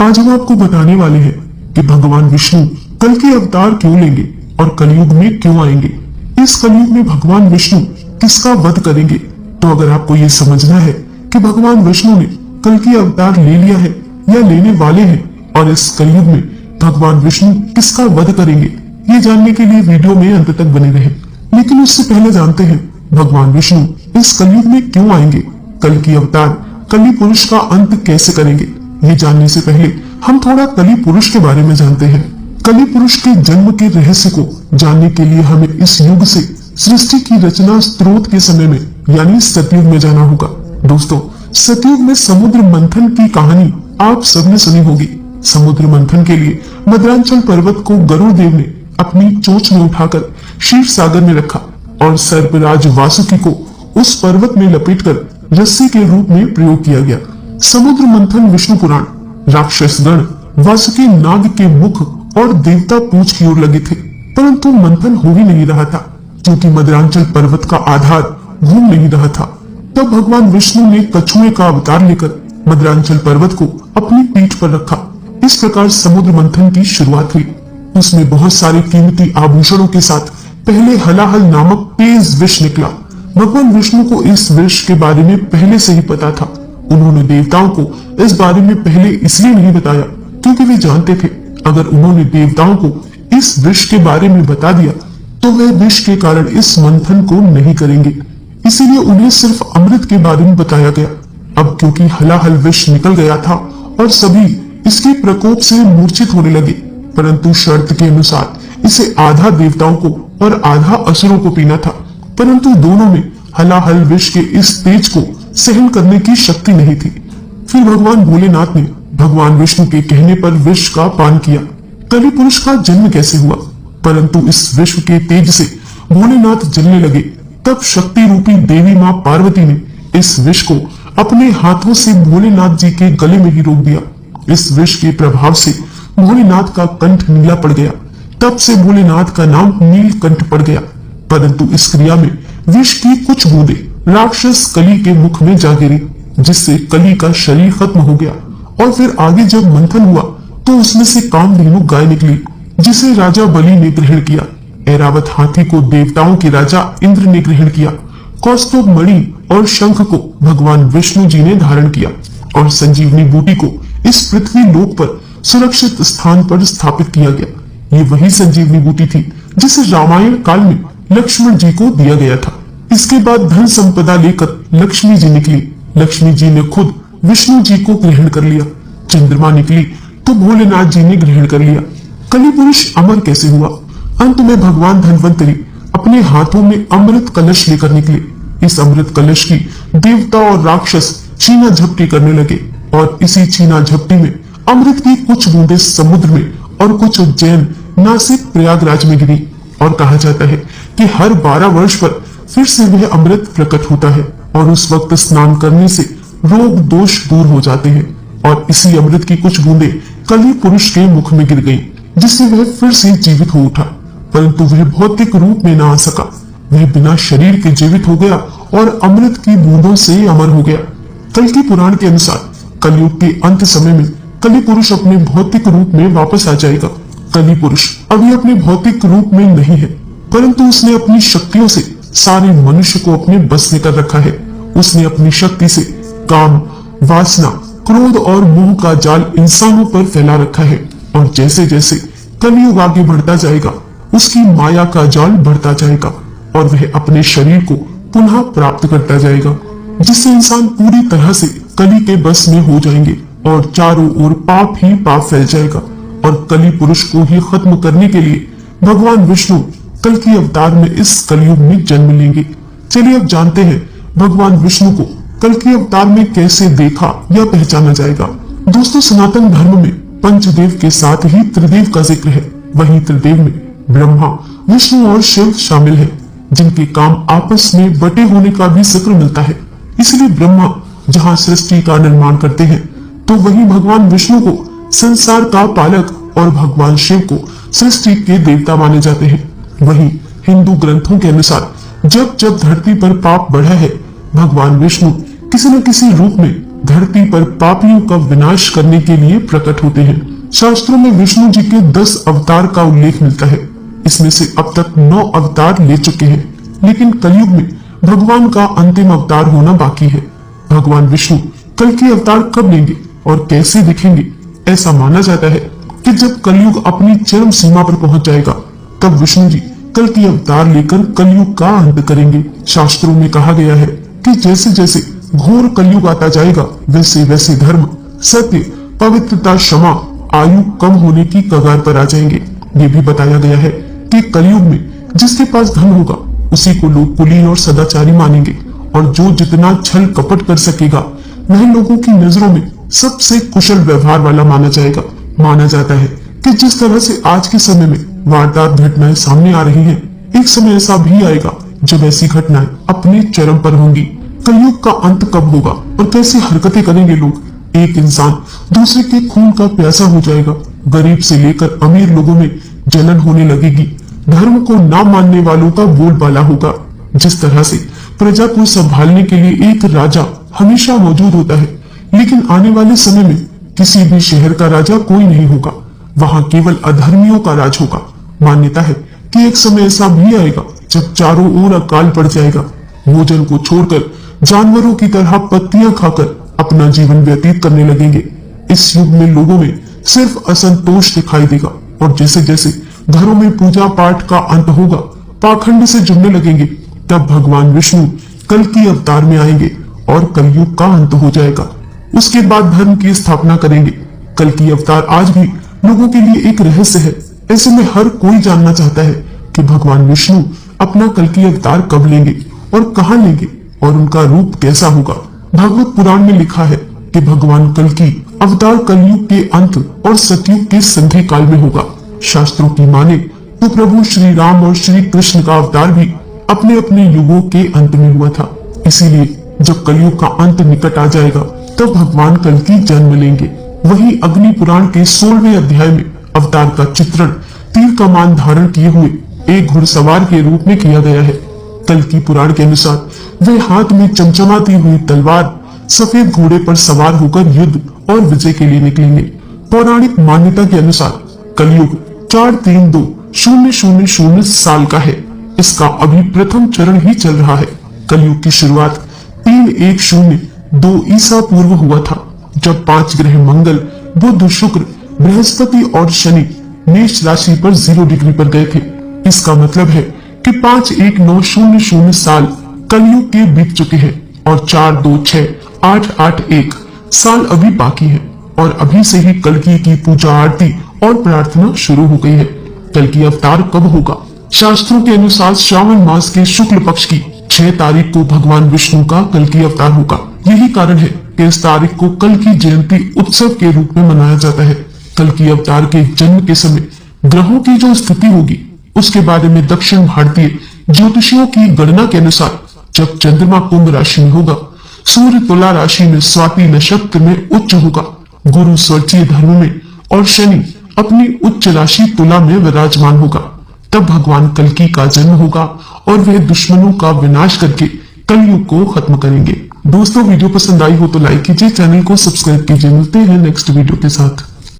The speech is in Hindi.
आज हम आपको बताने वाले हैं कि भगवान विष्णु कल के अवतार क्यों लेंगे और कलयुग में क्यों आएंगे। इस कलयुग में भगवान विष्णु किसका वध करेंगे। तो अगर आपको ये समझना है कि भगवान विष्णु ने कल के अवतार ले लिया है या लेने वाले हैं और इस कलयुग में भगवान विष्णु किसका वध करेंगे, ये जानने के लिए वीडियो में अंत तक बने रहें। लेकिन उससे पहले जानते हैं भगवान विष्णु इस कलयुग में क्यों आएंगे, कल की अवतार कली पुरुष का अंत कैसे करेंगे। ये जानने से पहले हम थोड़ा कली पुरुष के बारे में जानते हैं। कली पुरुष के जन्म के रहस्य को जानने के लिए हमें इस युग से सृष्टि की रचना स्त्रोत के समय में यानी सतयुग में जाना होगा। दोस्तों, सतयुग में समुद्र मंथन की कहानी आप सबने सुनी होगी। समुद्र मंथन के लिए मद्रांचल पर्वत को गरुड़ देव ने अपनी चोंच में उठाकर क्षीर सागर में रखा और सर्पराज वासुकी को उस पर्वत में लपेटकर रस्सी के रूप में प्रयोग किया गया। समुद्र मंथन विष्णु पुराण। राक्षसगण वासुकी नाग के मुख और देवता पूंछ की ओर लगे थे, परंतु मंथन हो ही नहीं रहा था क्योंकि मद्रांचल पर्वत का आधार घूम नहीं रहा था। तब भगवान विष्णु ने कछुए का अवतार लेकर मद्रांचल पर्वत को अपनी पीठ पर रखा। इस प्रकार समुद्र मंथन की शुरुआत हुई। उसमें बहुत सारे कीमती आभूषणों के साथ पहले हलाहल नामक तेज विष निकला। भगवान विष्णु को इस विष के बारे में पहले से ही पता था। उन्होंने देवताओं को इस बारे में पहले इसलिए नहीं बताया क्योंकि वे जानते थे अगर उन्होंने देवताओं को इस विष के बारे में बता दिया तो वे विष के कारण इस मंथन को नहीं करेंगे। इसीलिए उन्हें सिर्फ अमृत के बारे में बताया गया। अब क्योंकि हलाहल विष निकल गया था और सभी इसके प्रकोप से मूर्छित होने लगे, परंतु शर्त के अनुसार इसे आधा देवताओं को और आधा असुरों को पीना था, परंतु दोनों में हलाहल विष के इस तेज को सहन करने की शक्ति नहीं थी। फिर भगवान भोलेनाथ ने भगवान विष्णु के कहने पर विष का पान किया। कली पुरुष का जन्म कैसे हुआ, परंतु इस विश्व के तेज से भोलेनाथ जलने लगे। तब शक्ति रूपी देवी माँ पार्वती ने इस विष को अपने हाथों से भोलेनाथ जी के गले में ही रोक दिया। इस विष के प्रभाव से भोलेनाथ का कंठ नीला पड़ गया। तब से भोलेनाथ का नाम नीलकंठ पड़ गया। परंतु इस क्रिया में विष की कुछ बूंदे राक्षस कली के मुख में जा गिरी, जिससे कली का शरीर खत्म हो गया। और फिर आगे जब मंथन हुआ तो उसमें से कामधेनु गाय निकली, जिसे राजा बलि ने ग्रहण किया। ऐरावत हाथी को देवताओं के राजा इंद्र ने ग्रहण किया। कौस्तुभ मणि और शंख को भगवान विष्णु जी ने धारण किया और संजीवनी बूटी को इस पृथ्वी लोक पर सुरक्षित स्थान पर स्थापित किया गया। ये वही संजीवनी बूटी थी जिसे रामायण काल में लक्ष्मण जी को दिया गया था। इसके बाद धन संपदा लेकर लक्ष्मी जी निकली। लक्ष्मी जी ने खुद विष्णु जी को ग्रहण कर लिया। चंद्रमा निकली तो भोलेनाथ जी ने ग्रहण कर लिया। कली पुरुष अमर कैसे हुआ। अंत में भगवान धन्वंतरी अपने हाथों में अमृत कलश लेकर निकले। इस अमृत कलश की देवता और राक्षस छीना झपटी करने लगे और इसी छीना झपटी में अमृत की कुछ बूंदे समुद्र में और कुछ उज्जैन, नासिक, प्रयागराज में गिरी। और कहा जाता है कि हर 12 वर्ष पर फिर से वह अमृत प्रकट होता है और उस वक्त स्नान करने से रोग दोष दूर हो जाते हैं। और इसी अमृत की कुछ बूंदे कली पुरुष के मुख में गिर गई, जिससे वह फिर से जीवित हो उठा, परंतु वह भौतिक रूप में न आ सका। वह बिना शरीर के जीवित हो गया और अमृत की बूंदों से अमर हो गया। कल की पुराण के अनुसार कलयुग के अंत समय में कली पुरुष अपने भौतिक रूप में वापस आ जाएगा। कली पुरुष अभी अपने भौतिक रूप में नहीं है, परंतु उसने अपनी शक्तियों से सारे मनुष्य को अपने बस में कर रखा है। उसने अपनी शक्ति से काम, वासना, क्रोध और मोह का जाल इंसानों पर फैला रखा है। और जैसे जैसे कलयुग आगे बढ़ता जाएगा उसकी माया का जाल बढ़ता जाएगा और वह अपने शरीर को पुनः प्राप्त करता जाएगा, जिससे इंसान पूरी तरह से कली के बस में हो जाएंगे और चारों ओर पाप ही पाप फैल जाएगा। और कली पुरुष को ही खत्म करने के लिए भगवान विष्णु कल की अवतार में इस कलयुग में जन्म लेंगे। चलिए अब जानते हैं भगवान विष्णु को कल के अवतार में कैसे देखा या पहचाना जाएगा। दोस्तों, सनातन धर्म में पंचदेव के साथ ही त्रिदेव का जिक्र है। वहीं त्रिदेव में ब्रह्मा, विष्णु और शिव शामिल हैं, जिनके काम आपस में बटे होने का भी जिक्र मिलता है। इसलिए ब्रह्मा जहाँ सृष्टि का निर्माण करते हैं तो वहीं भगवान विष्णु को संसार का पालक और भगवान शिव को सृष्टि के देवता माने जाते हैं। वहीं हिंदू ग्रंथों के अनुसार जब जब धरती पर पाप बढ़ा है, भगवान विष्णु किसी न किसी रूप में धरती पर पापियों का विनाश करने के लिए प्रकट होते हैं। शास्त्रों में विष्णु जी के 10 अवतार का उल्लेख मिलता है। इसमें से अब तक 9 अवतार ले चुके हैं, लेकिन कलयुग में भगवान का अंतिम अवतार होना बाकी है। भगवान विष्णु कल के अवतार कब लेंगे और कैसे दिखेंगे? ऐसा माना जाता है कि जब कलयुग अपनी चरम सीमा पर पहुंच जाएगा, तब विष्णु जी कल की अवतार लेकर कलयुग का अंत करेंगे। शास्त्रों में कहा गया है कि जैसे जैसे घोर कलयुग आता जाएगा, वैसे वैसे धर्म, सत्य, पवित्रता, क्षमा, आयु कम होने की कगार पर आ जाएंगे। ये भी बताया गया है कि कलयुग में जिसके पास धन होगा उसी को लोग कुलीन और सदाचारी मानेंगे, और जो जितना छल कपट कर सकेगा वह लोगों की नजरों में सबसे कुशल व्यवहार वाला माना जाएगा। माना जाता है कि जिस तरह से आज के समय में वारदात घटनाएं सामने आ रही हैं, एक समय ऐसा भी आएगा जब ऐसी घटनाएं अपने चरम पर होंगी। कलयुग का अंत कब होगा और कैसी हरकतें करेंगे लोग? एक इंसान दूसरे के खून का प्यासा हो जाएगा। गरीब से लेकर अमीर लोगों में जलन होने लगेगी। धर्म को ना मानने वालों का बोलबाला होगा। जिस तरह से प्रजा को संभालने के लिए एक राजा हमेशा मौजूद होता है, लेकिन आने वाले समय में किसी भी शहर का राजा कोई नहीं होगा, वहां केवल अधर्मियों का राज होगा। मान्यता है कि एक समय ऐसा भी आएगा जब चारों ओर अकाल पड़ जाएगा। भोजन को छोड़कर जानवरों की तरह पत्तियां खाकर अपना जीवन व्यतीत करने लगेंगे। इस युग में लोगों में सिर्फ असंतोष दिखाई देगा, और जैसे जैसे घरों में पूजा पाठ का अंत होगा, पाखंड से जुड़ने लगेंगे, तब भगवान विष्णु कल की अवतार में आएंगे और कलयुग का अंत हो जाएगा। उसके बाद धर्म की स्थापना करेंगे। कल की अवतार आज भी लोगों के लिए एक रहस्य है। ऐसे में हर कोई जानना चाहता है कि भगवान विष्णु अपना कल की अवतार कब लेंगे और कहां लेंगे और उनका रूप कैसा होगा। भागवत पुराण में लिखा है कि भगवान कल की अवतार कलयुग के अंत और सतयुग के संधि काल में होगा। शास्त्रों की माने तो प्रभु श्री राम और श्री कृष्ण का अवतार भी अपने अपने युगों के अंत में हुआ था। इसीलिए जब कलयुग का अंत निकट आ जाएगा, तब भगवान कल की जन्म लेंगे। वही अग्नि पुराण के 16वें अध्याय में अवतार का चित्रण तीर कमान धारण किए हुए एक घुड़सवार के रूप में किया गया है। कल की पुराण के अनुसार वे हाथ में चमचमाती हुई तलवार, सफेद घोड़े पर सवार होकर युद्ध और विजय के लिए निकलेंगे। पौराणिक मान्यता के अनुसार कलयुग 432000 साल का है। इसका अभी प्रथम चरण ही चल रहा है। कलयुग की शुरुआत 3102 ईसा पूर्व हुआ था, जब 5 ग्रह मंगल, बुध, शुक्र, बृहस्पति और शनि मेष राशि पर 0 डिग्री पर गए थे। इसका मतलब है कि 51900 साल कलयुग के बीत चुके हैं और 426881 साल अभी बाकी है, और अभी से ही कल्कि की पूजा आरती और प्रार्थना शुरू हो गई है। कल की अवतार कब होगा? शास्त्रों के अनुसार श्रावण मास के शुक्ल पक्ष की 6 तारीख को भगवान विष्णु का कल की अवतार होगा। यही कारण है कि इस तारीख को कल की जयंती उत्सव के रूप में मनाया जाता है। कल की अवतार के जन्म के समय ग्रहों की जो स्थिति होगी, उसके बारे में दक्षिण भारतीय ज्योतिषियों की गणना के अनुसार जब चंद्रमा कुंभ राशि में होगा, सूर्य तुला राशि में स्वाति नक्षत्र में उच्च होगा, गुरु स्वर्चीय धर्म में और शनि अपनी उच्च राशि तुला में विराजमान होगा, तब भगवान कल्कि का जन्म होगा और वे दुश्मनों का विनाश करके कलयुग को खत्म करेंगे। दोस्तों, वीडियो पसंद आई हो तो लाइक कीजिए, चैनल को सब्सक्राइब कीजिए। मिलते हैं नेक्स्ट वीडियो के साथ।